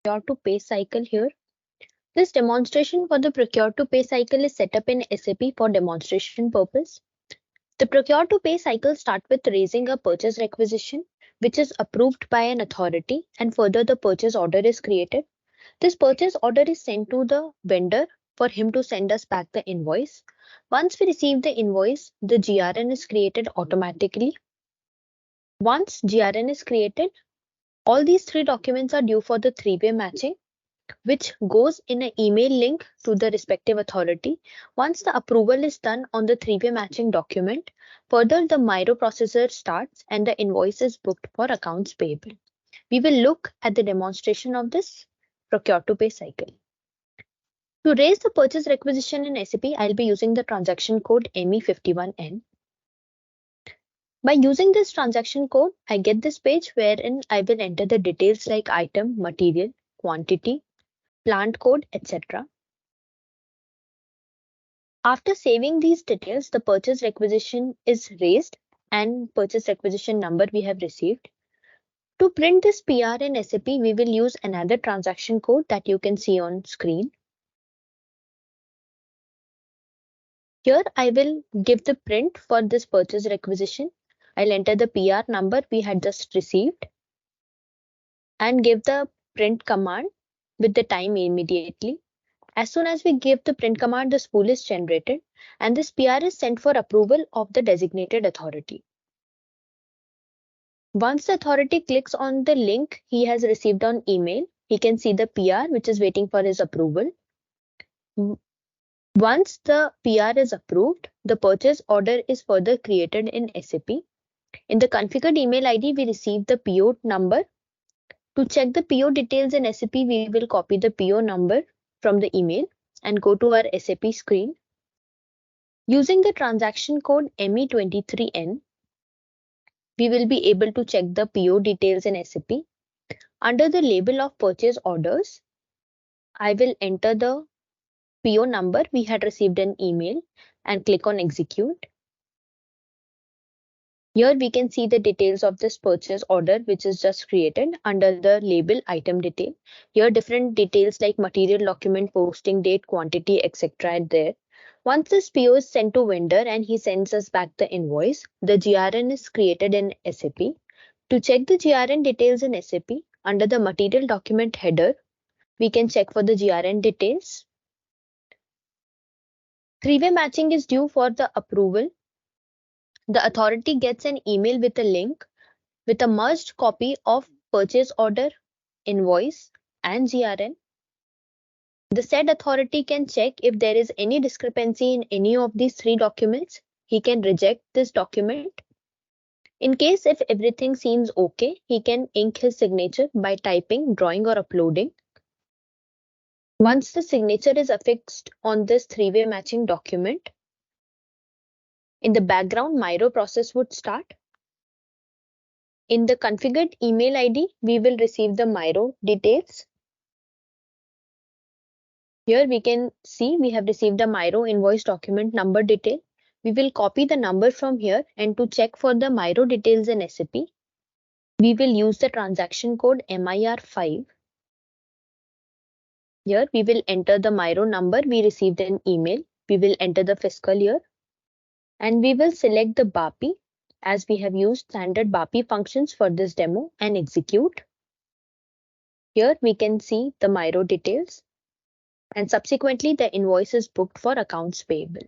procure to pay cycle here. This demonstration for the procure to pay cycle is set up in SAP for demonstration purpose. The procure to pay cycle starts with raising a purchase requisition, which is approved by an authority, and further the purchase order is created. This purchase order is sent to the vendor for him to send us back the invoice. Once we receive the invoice, the GRN is created automatically. Once GRN is created, all these three documents are due for the three-way matching, which goes in an email link to the respective authority. Once the approval is done on the three-way matching document, further the Miro processor starts and the invoice is booked for accounts payable. We will look at the demonstration of this procure to pay cycle. To raise the purchase requisition in SAP, I'll be using the transaction code ME51N. By using this transaction code, I get this page wherein I will enter the details like item, material, quantity, plant code, etc. After saving these details, the purchase requisition is raised and purchase requisition number we have received. To print this PR in SAP, we will use another transaction code that you can see on screen. Here I will give the print for this purchase requisition. I'll enter the PR number we had just received and give the print command with the time immediately. As soon as we give the print command, the spool is generated and this PR is sent for approval of the designated authority. Once the authority clicks on the link he has received on email, he can see the PR which is waiting for his approval. Once the PR is approved, the purchase order is further created in SAP. In the configured email ID, we receive the PO number. To check the PO details in SAP, we will copy the PO number from the email and go to our SAP screen. Using the transaction code ME23N, we will be able to check the PO details in SAP. Under the label of purchase orders, I will enter the PO number we had received an email and click on execute. Here we can see the details of this purchase order which is just created under the label item detail. Here different details like material, document, posting date, quantity, etc. are there. Once this PO is sent to vendor and he sends us back the invoice, the GRN is created in SAP. To check the GRN details in SAP, under the material document header, we can check for the GRN details. Three-way matching is due for the approval. The authority gets an email with a link with a merged copy of purchase order, invoice, and GRN. The said authority can check if there is any discrepancy in any of these three documents. He can reject this document. In case if everything seems okay, he can ink his signature by typing, drawing, or uploading. Once the signature is affixed on this three-way matching document, in the background, Miro process would start. In the configured email ID, we will receive the Miro details. Here we can see we have received a Miro invoice document number detail. We will copy the number from here, and to check for the Miro details in SAP, we will use the transaction code MIR5. Here we will enter the Miro number we received an email. We will enter the fiscal year and we will select the BAPI as we have used standard BAPI functions for this demo and execute. Here we can see the Miro details and subsequently the invoice is booked for accounts payable.